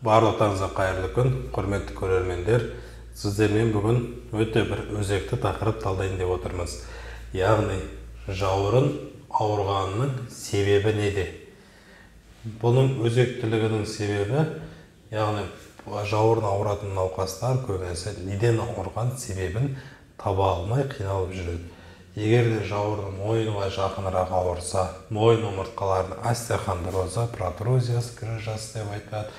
Барлықтарыңызға қайырлы күн, құрметті көрермендер. Сіздермен бүгін өте бір өзекті тақырып талдайын деп отырмыз. Яғни, жауырын ауырғанының себебі неде? Бұның өзектілігінің себебі, яғни жауырын ауыратын науқастар көбінесе неден ауырған себебін таба алмай қиналып жүреді. Егер де жауырын мойынға жақынырақ ауырса, мойын омыртқаларының остеохондрозы, протрузиясы, грыжасы деп айтады.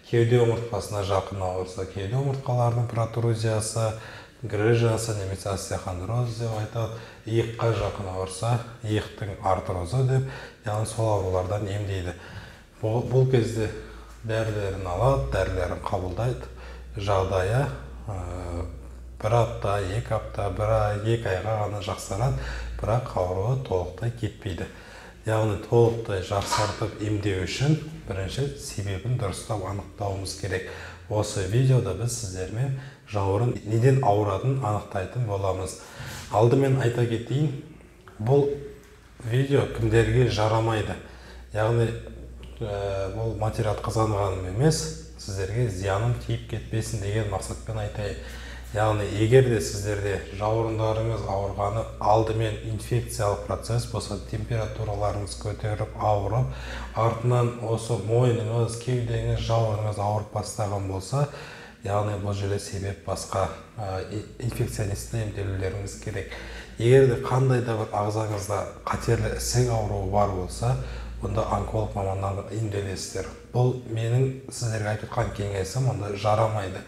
Кеуде омыртқасына жақын ауырса, кеуде омыртқаларының протрузиясы, грыжасы немесе остеохондрозы деп айтады. Иыққа жақын ауырса, иықтың артрозы деп, яғни сол аурулардан емдейді. Бұл кезде дәрілерін алады, дәрілерін қабылдайды. Жағдайы бір апта, екі апта, екі айға ғана жақсарады, бірақ ауруы толықтай кетпейді. Яғни толықтай жақсартып емдеу үшін бірінші себебін дұрыстап анықтауымыз керек. Осы видеода біз сіздермен жауырын неден ауыратынын анықтайтын боламыз. Алдымен айта кетейін, бұл видео кімдерге жарамайды. Яғни бұл материал қызғанғаным емес, сіздерге зияным тиіп кетпесін деген мақсатпен айтайын. Яғни, егер де сіздерде жауырындарыңыз ауырғаны алдымен инфекциялық процесс болса, температураларыңыз көтеріп, ауырып, артынан осы мойныңыз, кеудеңіз, жауырыныңыз ауырып бастаған болса, яғни бұл жерде себеп басқа, инфекционисті емделулеріңіз керек. Егер де қандай да бір ағзаңызда қатерлі ісік ауруы бар болса, онда онколог маманнан емделесіздер. Бұл менің сіздерге айтып жатқан кеңесім, онда жарамайды.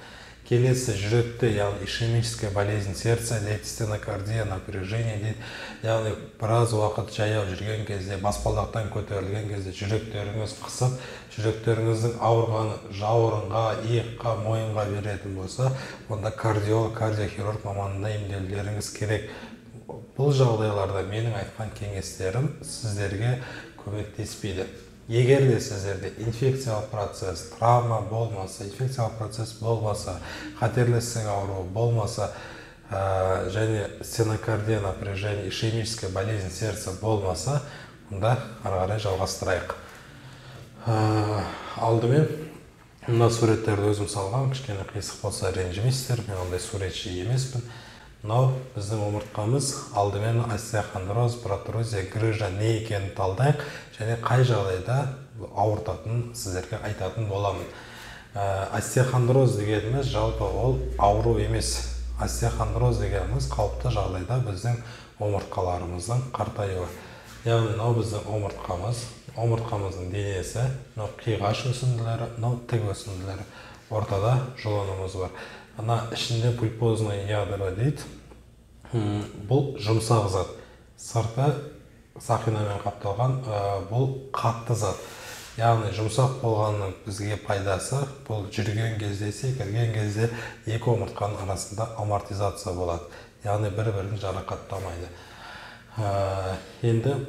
Келесі жүректе, яғни ишемическая болезнь сердца, стенокардия, напряжение дейді. Яғни біраз уақыт жаяу жүрген кезде, баспалдақтан көтерілген кезде жүректеріңіз қысып, жүректеріңіздің ауырғаны жауырынға, иыққа, мойынға беретін болса, онда кардиолог, кардиохирург маманына емделулеріңіз керек. Бұл жағдайларда менің айтқан кеңестерім сіздерге көмектеспейді. Егер де сіздерде инфекциялық процесс, травма болмаса, инфекциялық процесс болмаса, қатерлі ісік ауруы болмаса, және стенокардия, напряжение, ишемическая болезнь сердца болмаса, онда ары қарай жалғастырайық. Алдымен мына суреттерді өзім салған, кішкене қисық болса ренжімейсіздер, мен ондай суретші емеспін. Мынау біздің омыртқамыз, алдымен остеохондроз, протрузия, грыжа не екенін талдайық, және қай жағдайда ауыртатынын сіздерге айтатын боламын. Остеохондроз дегеніміз жалпы ол ауру емес. Остеохондроз дегеніміз қалыпты жағдайда біздің омыртқаларымыздың қартаюы. Яғни мынау біздің омыртқамыз, омыртқамыздың денесі, мынау қиғаш өсінділері, мынау тік өсінділері. Ортада жұлынымыз бар. Ана ішінде пульпозное ядро дейді. Бұл жұмсақ зат. Сырты сақинамен қапталған, бұл қатты зат. Яғни жұмсақ болғанның бізге пайдасы, бұл жүрген кезде, секірген кезде екі омыртқаның арасында амортизация болады. Яғни бір-бірін жарақаттамайды. Енді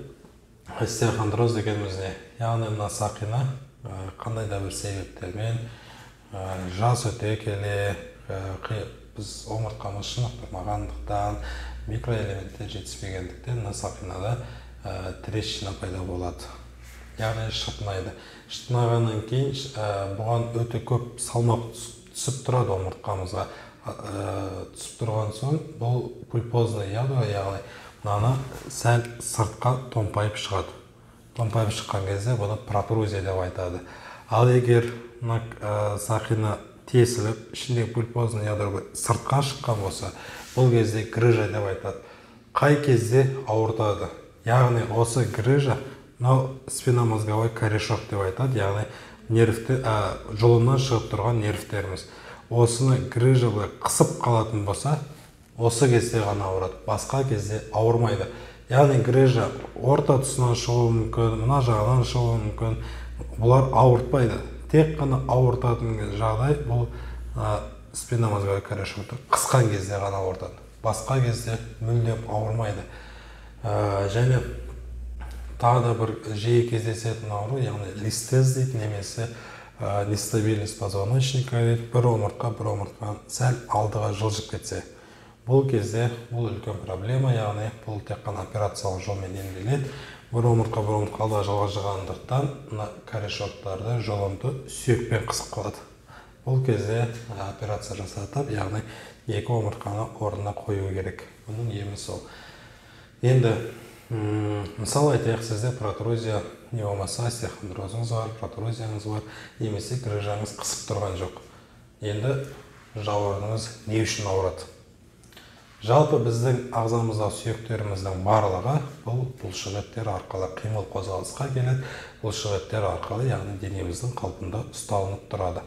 остеохондроз дегеніміз не? Яғни мына сақина қандай да бір себептермен жас өте келе, біз омыртқамыз шынықтырмағандықтан, микроэлементтер жетіспегендіктен мына сақинада трещина пайда болады. Яғни шытынайды. Шытынағаннан кейін бұған өте көп салмақ түсіп тұрады омыртқамызға. Түсіп тұрған соң бұл пульпозное ядро, яғни мынаны сәл сыртқа томпайып шығады. Томпайып шыққан кезде бұны протрузия деп айтады. Ал егер сақина тесіліп, ішіндегі пульпозное ядро сыртқа шыққан болса, бұл кезде грыжа деп айтады. Қай кезде ауыртады? Яғни осы грыжа, мынау спинномозговой корешок деп айтады, яғни жұлыннан шығып тұрған нервтеріміз. Осыны грыжа қысып қалатын болса, осы кезде ғана ауырады, басқа кезде ауырмайды. Яғни грыжа орта тұсынан шығуы мүмкін, мына жағынан шығуы мүмкін, бұлар ауыртпайды. Тек қана ауыртатын жағдай бұл спинномозговой корешокты қысқан кезде ғана ауыртады. Басқа кезде мүлдем ауырмайды. Және тағы да бір жиі кездесетін ауру, яғни листез дейді, немесе нестабильность позвоночника дейді, бір омыртқа сәл алдыға жылжып кетсе. Бұл кезде бұл үлкен проблема, яғни бұл тек қана операциялық жолмен емделеді. Бір омыртқа алдыға жылжығандықтан корешоктарды жұлынды сүйекпен қысып қалады. Бұл кезде операция жасатып, яғни екі омыртқаны орнына қою керек. Бұның емі сол. Енді мысалы айтайық, сізде протрузия не болмаса остеохондрозыңыз бар, протрузияңыз бар, немесе грыжаңыз қысып тұрған жоқ. Енді жауырыныңыз не үшін ауырады? Жалпы біздің ағзамызда сүйектеріміздің барлығы бұл бұлшықеттер арқылы қимыл қозғалысқа келеді. Бұлшықеттер арқылы, яғни денеміздің қалпында ұсталынып тұрады.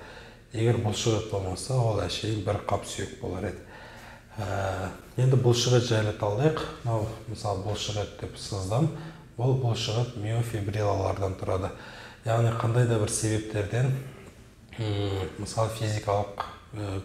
Егер бұлшықет болмаса, ол әшейін бір қап сүйек болар еді. Енді бұлшықет жайлы талдайық. Мысалы бұлшықет деп сыздам. Бұл бұлшықет миофибрилалардан тұрады. Яғни қандай да бір себептерден, мысалы физикалық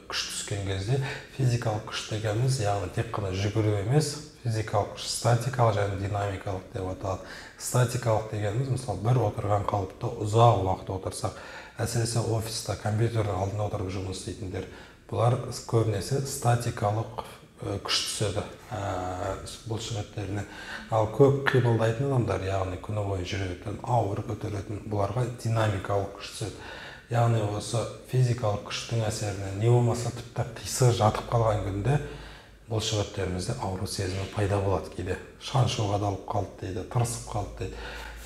күш түскен кезде, физикалық күш дегеніміз, яғни тек қана жүгіру емес, физикалық күш статикалық және динамикалық деп аталады. Статикалық дегеніміз, мысалы бір отырған қалыпта ұзақ уақыт отырсақ, әсіресе офиста компьютердің алдында отырып жұмыс істейтіндер, бұлар көбінесе статикалық күш түседі бұлшықеттеріне. Ал көп қимылдайтын адамдар, яғни күні бойы жүретін, ауыр көтеретін, бұларға динамикалық күш түседі. Яғни осы физикалық күштің әсерінен не болмаса тіпті қисығы жатып қалған күнде бұлшықеттерімізде ауру сезімі пайда болады кейде. Шаншуға далып қалды дейді, тырысып қалды дейді.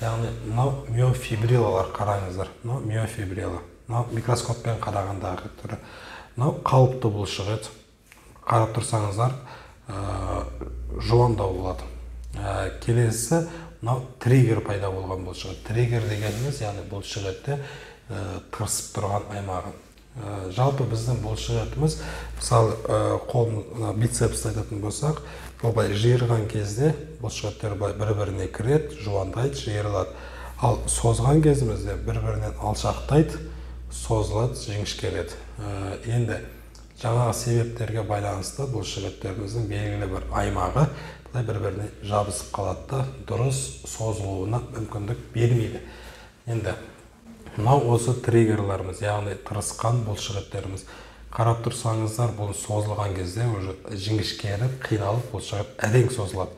Яғни мынау миофибрилалар, қараңыздар. Мынау миофибрила. Мынау микроскоппен қарағандағы түрі. Мынау қалыпты бұлшықет. Қарап тұрсаңыздар, жуандау болады. Келесі, мынау триггер пайда болған бұлшықет. Триггер дегеніміз, яғни бұлшықетте тырысып тұрған аймағы. Жалпы біздің бұлшықетіміз, мысалы қолын бицепс айтатын болсақ, былай жиырған кезде бұлшықеттер бір-біріне кіреді, жуандайды, жиырылады. Ал созған кезімізде бір-бірінен алшақтайды, созылады, жіңішкереді. Енді жаңағы себептерге байланысты бұлшықеттеріміздің белгілі бір аймағы бір-біріне жабысып қалады да, дұрыс созылуына мүмкіндік бермейді. Енді мынау осы триггерларымыз, яғни тырысқан бұлшықеттеріміз. Қарап тұрсаңыздар, бұл созылған кезде жіңішкеріп, қиналып, бұлшықет әрең созылады.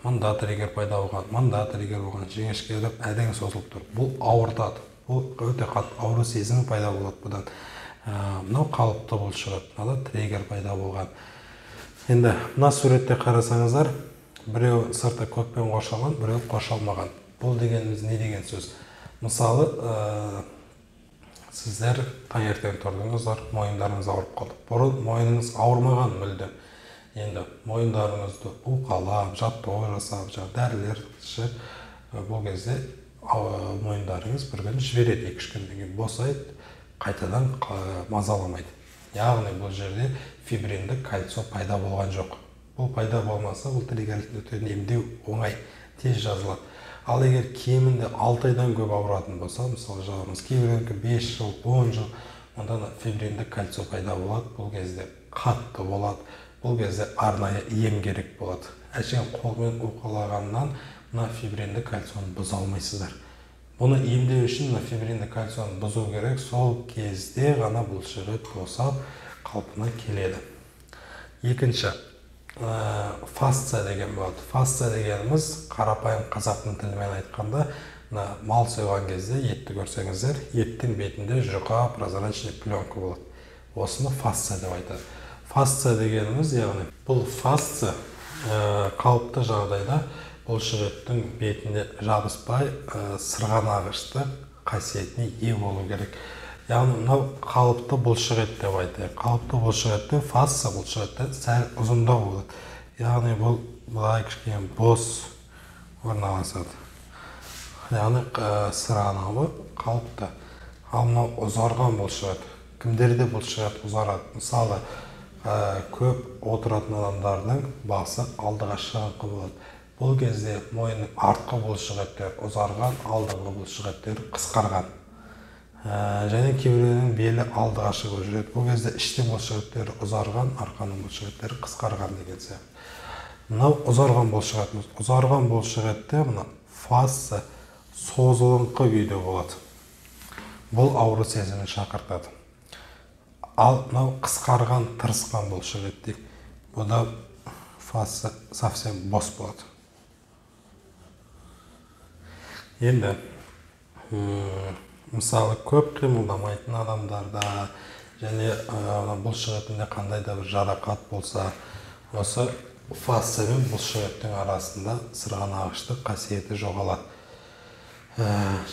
Мында триггер пайда болған, мында триггер болған, жіңішкеріп, әрең созылып тұр. Бұл ауыртады. Бұл өте қатты ауру сезімі пайда болады бұдан. Мынау қалыпты бұлшықет, мынада триггер пайда болған. Енді мына суретте қарасаңыздар, біреу сырты көкпен қоршалған, біреу қоршалмаған. Бұл дегеніміз не деген сөз? Мысалы, сіздер таңертең тұрдыңыздар, мойындарыңыз ауырып қалды. Бұрын мойныңыз ауырмаған мүлдем. Енді мойындарыңызды уқалап, жаттығу жасап, дәрілер ішіп, бұл кезде мойындарыңыз бір күн жібереді, 2-3 күннен кейін босайды, қайтадан мазаламайды. Яғни бұл жерде фибринді кальций пайда болған жоқ. Бұл пайда болмаса, бұл триггерді емдеу оңай, тез жазылады. Ал егер кемінде 6 айдан көп ауыратын болса, мысалы жағымыз кейбіреуінікі 5 жыл, 10 жыл, онда фибринді кальций пайда болады, бұл кезде қатты болады, бұл кезде арнайы ем керек болады. Әшейін қолмен уқалағаннан мына фибринді кальцийны бұза алмайсыздар. Бұны емдеу үшін мына фибринді кальцийны бұзу керек, сол кезде ғана бұлшықет босап қалпына келеді. Екінші, фасция деген болады. Фасция дегеніміз қарапайым қазақтың тілімен айтқанда, мал сойған кезде етті көрсеңіздер, еттің бетінде жұқа прозрачный пленка болады. Осыны фасция деп айтады. Фасция дегеніміз, яғни бұл фасция қалыпты жағдайда бұлшықеттің бетінде жабыспай сырғанағышты қасиетіне ие болу керек. Яғни мынау қалыпты бұлшықет деп айтайық. Қалыпты бұлшықетте фасция бұлшықетте сәл ұзындау болады. Яғни бұл былай кішкене бос орналасады. Яғни сырғанауы қалыпты. Ал мынау ұзарған бұлшықет. Кімдерде бұлшықет ұзарады? Мысалы, көп отыратын адамдардың басы алдыға шығыңқы болады. Бұл кезде мойынның артқы бұлшықеттер ұзарған, алдыңғы бұлшықеттер қысқарған. Және кейбіреуінің белі алдыға шығып жүреді. Бұл кезде іштің бұлшықеттері ұзарған, арқаның бұлшықеттері қысқарған деген сияқты. Мынау ұзарған бұлшықетіміз. Ұзарған бұлшықетте мына фасция созылыңқы күйде болады. Бұл ауру сезімін шақыртады. Ал мынау қысқарған, тырысқан бұлшықет дейік. Бұда фасция совсем бос болады. мысалы көп қимылдамайтын адамдарда және бұлшық етінде қандай да бір жарақат болса, осы фасция мен бұлшық еттің арасында сырғанағыштық қасиеті жоғалады.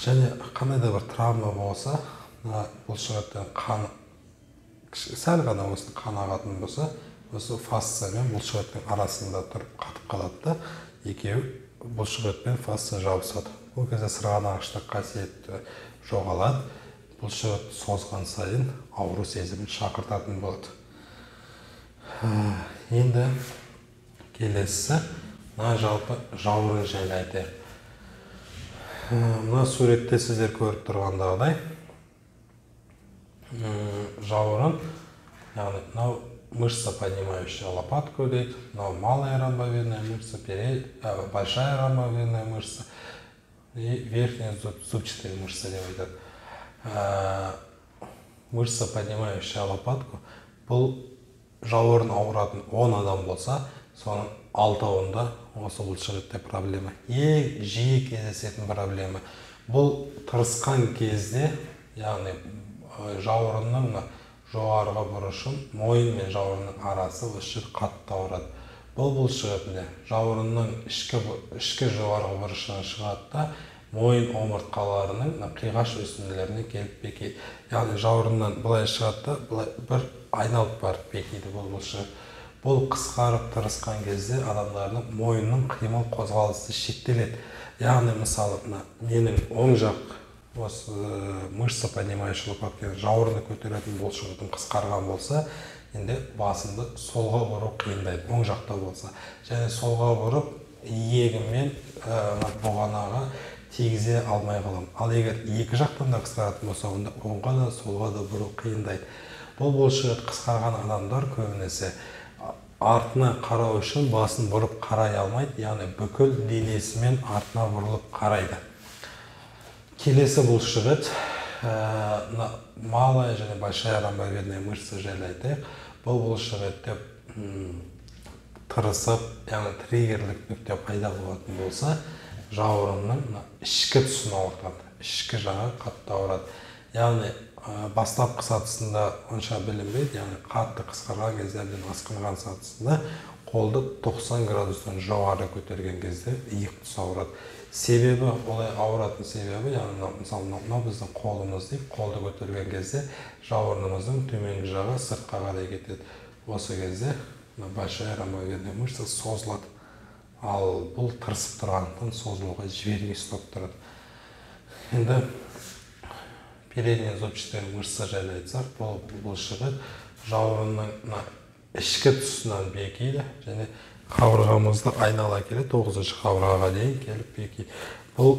Және қандай да бір травма болса, бұлшық еттен қан сәл ғана осы қан ағатын болса, осы фасция мен бұлшық еттің арасында тұрып қатып қалады да, екеуі бұлшық ет пен фасция жабысады. Бұл кезде сырғанағыштық қасиеті жоғалады. Бұлшық ет созған сайын ауру сезімін шақыртатын болады. Енді келесі, мына жалпы жауырын жайлы айтайық. Мына суретте сіздер көріп тұрғандағыдай, жауырын, яғни мынау мышца, поднимающая лопатку дейді, мынау малая ромбовидная мышца, большая ромбовидная мышца и верхняя зубчатая мышца деп айтады. Мышца, поднимающая лопатку, бұл жауырын ауыратын 10 адам болса, соның 6-ауында осы бұлшық етте проблема. Ең жиі кездесетін проблема. Бұл тырысқан кезде, яғни жауырынның жоғарғы бұрышын, мойын мен жауырынның арасы осы жер қатты ауырады. Бұл бұлшық етінде жауырынның ішкі жоғарғы бұрышынан шығады да, мойын омыртқаларының қиғаш өсінділеріне келіп бекейді. Яғни жауырыннан былай шығады да, былай бір айналып барып бекейді бұл бұлшық ет. Бұл қысқарып тырысқан кезде адамдардың мойынның қимыл қозғалысы шектеледі. Яғни мысалы менің оң жақ осы мышца, поднимающая лопатку, жауырынды көтеретін бұлшық етім қысқарған болса, енді басымды солға бұру қиындайды, оң жақта болса. Және солға бұрып иегіммен бұғанаға тигізе алмай қалам. Ал егер екі жақтан да қысқаратын болса, онда оңға да солға да бұру қиындайды. Бұл бұлшық ет қысқарған адамдар көбінесе артына қарау үшін басын бұрып қарай алмайды, яғни бүкіл денесімен артына бұрылып қарайды. Келесі бұлшық ет, малая және большая ромбовидная мышца жайлы айтайық. Бұл бұлшық етте тырысып, яғни триггерлік нүкте пайда болатын болса, жауырынның ішкі тұсын ауыртады, ішкі жағы қатты ауырады. Яғни бастапқы сатысында онша білінбейді, яғни қатты қысқарған кездерден асқынған сатысында қолды 90 градустан жоғары көтерген кезде иық тұсы ауырады. Себебі, олай ауыратын себебі, яғни мысалы біздің қолымыз дейік, қолды көтерген кезде жауырынымыздың төменгі жағы сыртқа қарай кетеді. Осы кезде большая ромбовидная мышца созылады. Ал бұл тырысып тұрғандықтан созылуға жібермей ұстап тұрады. Енді передняя зубчатая мышца жайлы айтсақ, бұл бұлшық ет жауырынның ішкі тұсынан бекейді және қабырғамызды айнала келеді, 9-шы қабырғаға дейін келіп бекейді. Бұл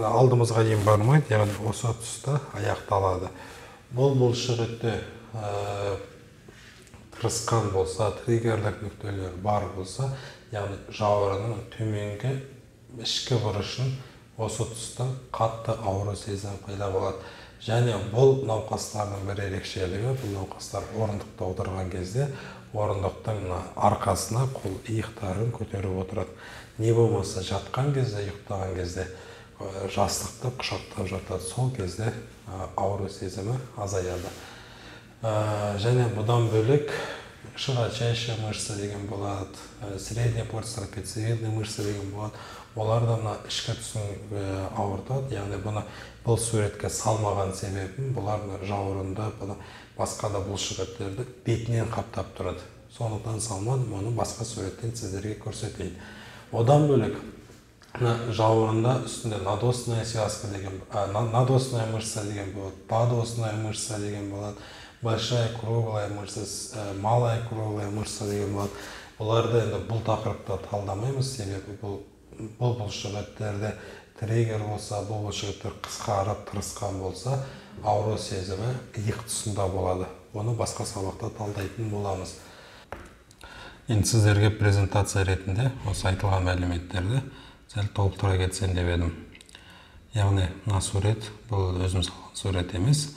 алдымызға дейін бармайды, яғни осы тұста аяқталады. Бұл бұлшық етте тырысқан болса, триггерлік нүктелер бар болса, яғни жауырынның төменгі ішкі бұрышын осы тұста қатты ауру сезімі пайда болады. Және бұл науқастардың бір ерекшелігі, бұл науқастар орындықта отырған кезде орындықтың арқасына қол иықтарын көтеріп отырады. Не болмаса жатқан кезде, ұйықтаған кезде жастықты құшақтап жатады. Сол кезде ауру сезімі азаяды. Және бұдан бөлек широчайшая мышца деген болады, средняя трапециевидная мышца деген болады. Олар да ішкі тұсын ауыртады. Яғни бұл суретке салмаған себебім, бұлар жауырында басқа да бұлшық еттерді бетінен қаптап тұрады. Сондықтан салмадым, оны басқа суреттен сіздерге көрсетейін. Одан бөлек жауырында үстінде надосная связка деген, надосная мышца деген болады, подосная мышца деген болады, большая круглая мышца, малая круглая мышца деген болады. Оларды енді бұл тақырыпта талдамаймыз, себебі бұл бұлшық еттерде триггер болса, бұл бұлшық еттер қысқарып, тырысқан болса, ауру сезімі иық тұсында болады. Оны басқа сабақта талдайтын боламыз. Енді сіздерге презентация ретінде осы айтылған мәліметтерді сәл толықтыра кетсем деп едім. Яғни, мына сурет, бұл өзім салған сурет емес.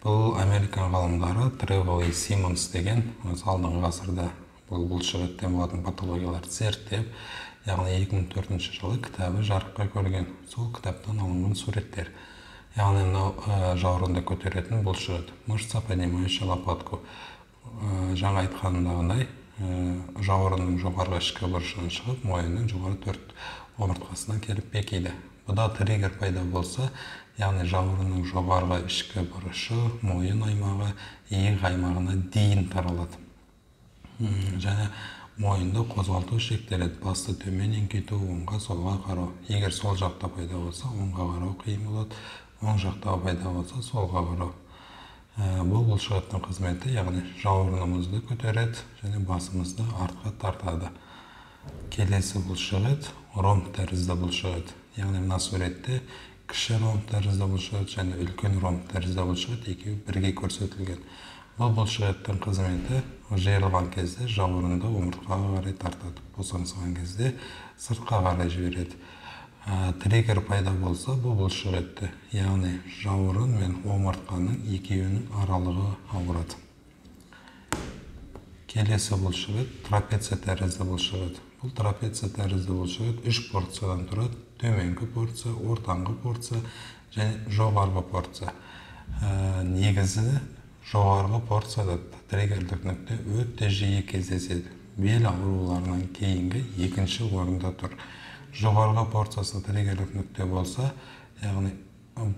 Бұл американ ғалымдары Тревел и Симмонс деген, алдыңғы ғасырда бұл бұлшық еттен болатын патологияларды зерттеп, яғни 2004 жылы кітабы жарыққа көрген. Сол кітаптан алынған суреттер. яғни мынау жауырынды көтеретін бұлшық ет, мышца, поднимающая лопатку. Жаңа айтқанымдағындай, жауырынның жоғарғы ішкі бұрышынан шығып, мойынның жоғары төрт омыртқасына келіп бекиді. Бұда триггер пайда болса, яғни жауырынның жоғарғы ішкі бұрышы, мойын аймағы, иық аймағына дейін таралады. Және мойынды қозғалту шектеледі. Басты төмен еңкейту, оңға солға қарау. Егер сол жақта пайда болса, оңға қарау қиын болады. Оң жақта пайда болса, солға қарау. Бұл бұлшық еттің қызметі, яғни жауырынымызды көтереді және басымызды артқа тартады. Келесі бұлшық ет ромб тәрізді бұлшық ет. Яғни мына суретте кіші ромб тәрізді бұлшық ет және үлкен ромб тәрізді бұлшық ет екеуі бірге көрсетілген. Бұл бұлшық еттің қызметі жиырылған кезде жауырынды омыртқаға қарай тартады. Босаңсыған кезде сыртқа қарай жібереді. Триггер пайда болса, бұл бұлшық етті, яғни жауырын мен омыртқаның екеуінің аралығы ауырады. Келесі бұлшық ет трапеция тәрізді бұлшық ет. Бұл трапеция тәрізді бұлшық ет 3 порциядан тұрады. Төменгі порция, ортаңғы порция және жоғарғы порция. Негізі жоғарғы порцияда триггерлік нүкте өте жиі кездеседі. Бел ауруларынан кейінгі екінші орында тұр. Жоғарғы порциясында триггерлік нүкте болса, яғни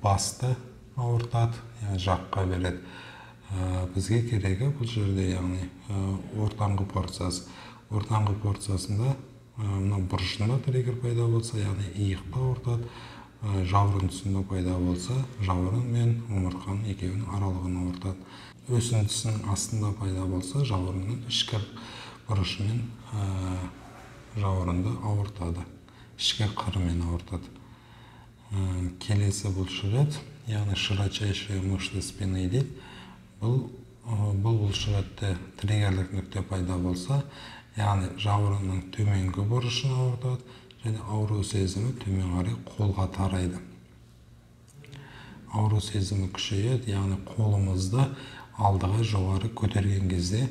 басты ауыртады, жаққа береді. Бізге керегі бұл жерде, яғни ортаңғы порциясы. Ортаңғы порциясында бұрышында триггер пайда болса, яғни иықта ауыртады. Жауырын тұсында пайда болса, жауырын мен омыртқаның екеуінің аралығын ауыртады. Өсіндісінің астында пайда болса, жауырынның ішкі бұрышымен жауырынды ауыртады. Ішкі қырымен ауыртады. Келесі бұлшық ет, яғни широчайшие мышцы спины дейді. Бұл бұлшық етте триггерлік нүкте пайда болса, яғни жауырынның төменгі бұрышын ауыртады және ауру сезімі төмен қарай қолға тарайды. Ауру сезімі күшейеді, яғни қолымызды алдыға жоғары көтерген кезде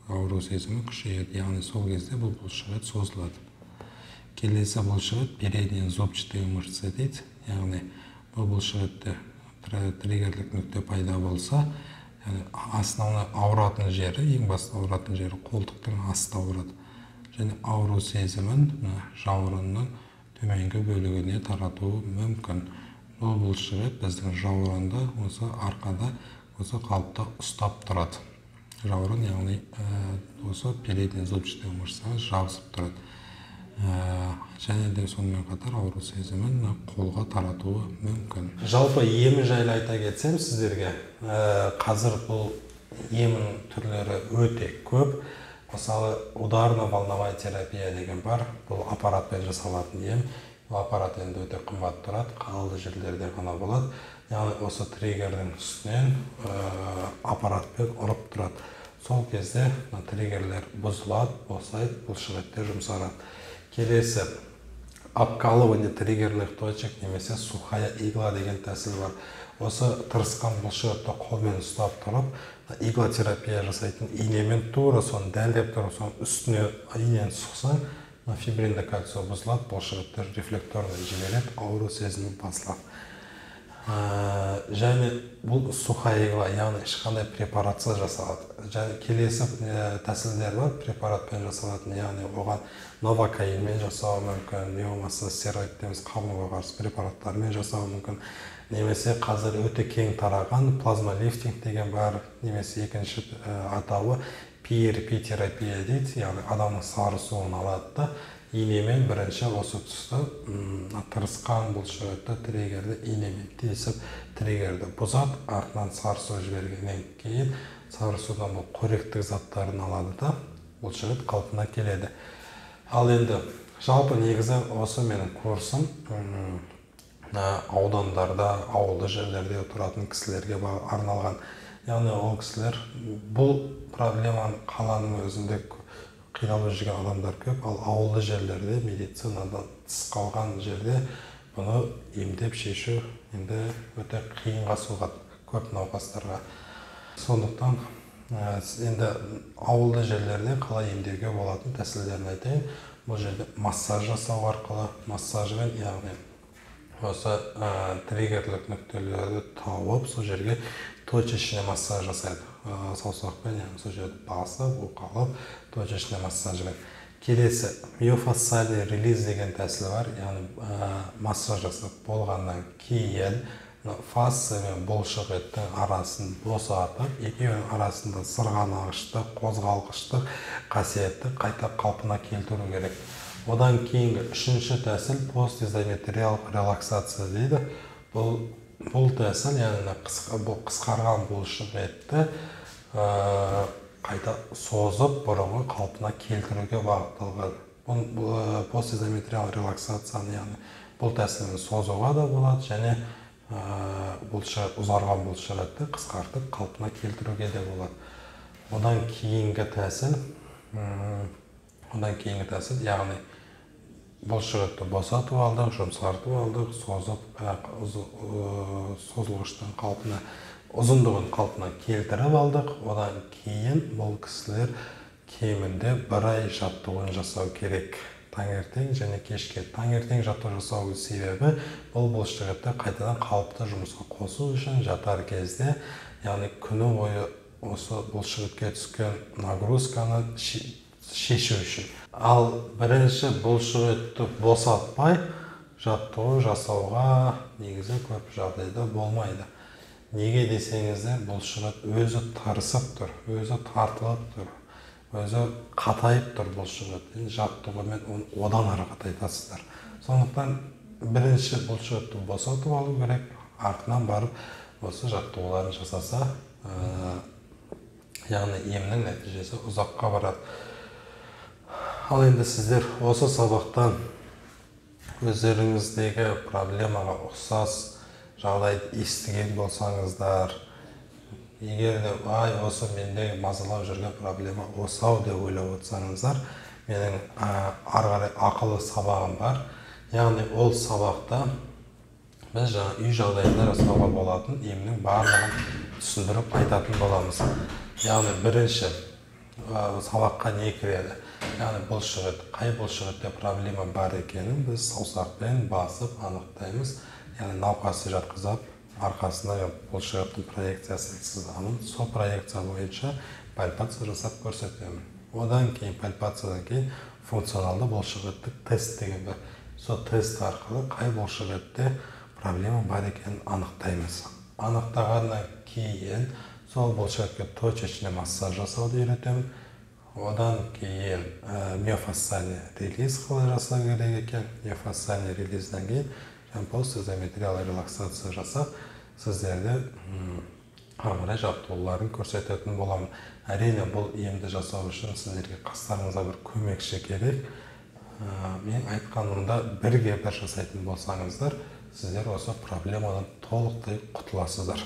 ауру сезімі күшейеді, яғни сол кезде бұл бұлшық ет созылады. Келесі бұлшық ет передние зубчатые мышцы дейді, яғни бұл бұлшық етте триггерлік нүкте пайда болса, основной ауыратын жері, ең басты ауыратын жері қолтықтың асты ауырады. Және ауру сезімін жауырынның төменгі бөлігіне таратуы мүмкін. Бұл бұлшық ет біздің жауырынды осы арқада осы қалыпта ұстап тұрады. Жауырын, яғни осы передний зубчатый мышцаға жабысып тұрады. Және де сонымен қатар ауру сезімін қолға таратуы мүмкін. Жалпы емі жайлы айта кетсем сіздерге, қазір бұл емнің түрлері өте көп. Мысалы, ударно-волновая терапия деген бар. Бұл аппаратпен жасалатын ем. Бұл аппарат енді өте қымбат тұрады, қалды жерлерде ғана болады. Яғни осы триггердің үстінен аппаратпен ұрып тұрады. Сол кезде триггерлер бұзылады, босайды, бұлшық еттер жұмсарады. Келесі, обкалывание триггерных точек немесе сухая игла деген тәсіл бар. Осы тырысқан бұлшық етті қолмен ұстап тұрып, иглотерапия жасайтын инемен тура соны дәлдеп тұрып, соның үстіне инені сұқсаң, фибринді кальций бұзылады, бұлшық еттер рефлектормен жібереді, ауру сезімі басылады. Және бұл сухая игла, яғни ешқандай препаратсыз жасалады. Және келесі тәсілдер бар, препаратпен жасалатын, яғни оған новокаинмен жасауы мүмкін, не болмаса стероид дейміз, қабынуға қарсы препараттармен жасауы мүмкін. Немесе қазір өте кең тараған плазмалифтинг деген бар, немесе екінші атауы PRP терапия дейді, яғни адамның сары суын алады да, инемен бірінші осы тұста тырысқан бұлшық етті триггерді инемен тесіп триггерді бұзады, артынан сары су жібергеннен кейін сары судан бұл қоректік заттарын алады да, бұлшық ет қалпына келеді. Ал енді жалпы негізі осы менің курсым аудандарда, ауылды жерлерде тұратын кісілерге арналған. Яғни ол кісілер бұл проблеманы қаланың өзінде қиналып жүрген адамдар көп, ал ауылды жерлерде, медицинадан тыс қалған жерде бұны емдеп шешу енді өте қиынға соғады көп науқастарға. Сондықтан енді ауылды жерлерде қалай емдеуге болатын тәсілдерін айтайын. Бұл жерде массаж жасау арқылы, массажбен, яғни осы триггерлік нүктелерді тауып сол жерге точечный массаж жасайды. Саусақпен, яғни сол жерді басып, уқалап, точечный массажбен. Келесі миофасциальный релиз деген тәсілі бар, яғни массаж жасап болғаннан кейін фасция мен бұлшық еттің арасын босатып, екеуінің арасында сырғанағыштық, қозғалғыштық қасиетті қайта қалпына келтіру керек. Одан кейінгі үшінші тәсіл постизометриялық релаксация дейді. Бұл тәсіл, яғни қысқарған бұлшық етті қайта созып, бұрынғы қалпына келтіруге бағытталған. Постизометриялық релаксацияны, яғни бұл тәсілмен созуға да болады, және ұзарған бұлшық етті қысқартып қалпына келтіруге де болады. Одан кейінгі тәсіл, яғни бұлшық етті босатып алдық, жұмсартып алдық, созылғыштың қалпына, ұзындығын қалпына келтіріп алдық. Одан кейін бұл кісілер кемінде 1 ай жаттығуын жасау керек. Таңертең және кешке. Таңертең жаттығу жасау себебі бұл бұлшық етті қайтадан қалыпты жұмысқа қосу үшін, жатар кезде, яғни күні бойы осы бұлшық етке түскен нагрузканы шешу үшін. Ал бірінші бұлшық етті босатпай жаттығу жасауға негізі көп жағдайда болмайды. Неге десеңіздер, бұлшық ет өзі тырысып тұр, өзі тартылып тұр, өзі қатайып тұр бұлшық ет. Жаттығумен одан ары қатайтасыздар. Сондықтан бірінші бұлшық етті босатып алу керек, артынан барып осы жаттығуларын жасаса, яғни емнің нәтижесі ұзаққа барады. Ал енді сіздер осы сабақтан өздеріңіздегі проблемаға ұқсас жағдайды естіген болсаңыздар, егер де осы мендегі мазалап жүрген проблема осау деп ойлап отырсаңыздар, менің ары қарай ақылы сабағым бар. Яғни ол сабақта біз үй жағдайында жасауға болатын емнің барлығын түсіндіріп айтатын боламыз. Яғни бірінші сабаққа не кіреді? Яғни бұлшық ет, қай бұлшық етте проблема бар екенін біз саусақпен басып анықтаймыз. Яғни науқасты жатқызып, арқасына бұлшық еттің проекциясын сызамын. Сол проекция бойынша пальпация жасап көрсетемін. Одан кейін пальпациядан кейін функционалды бұлшық еттік тест деген бар. Сол тест арқылы қай бұлшық етте проблема бар екенін анықтаймыз. Анықтағаннан кейін сол бұлшық етке точечный массаж жасауды үйретемін. Одан кейін миофасциальный релиз қалай жасау керек екен. Миофасциальный релизден кейін постизометриялық релаксация жасап, сіздерді ары қарай жаттығуларын көрсететін боламын. Әрине бұл емді жасау үшін сіздерге қастарыңызға бір көмекші керек. Мен айтқанымда бірге бір жасайтын болсаңыздар, сіздер осы проблемадан толықтай құтыласыздар.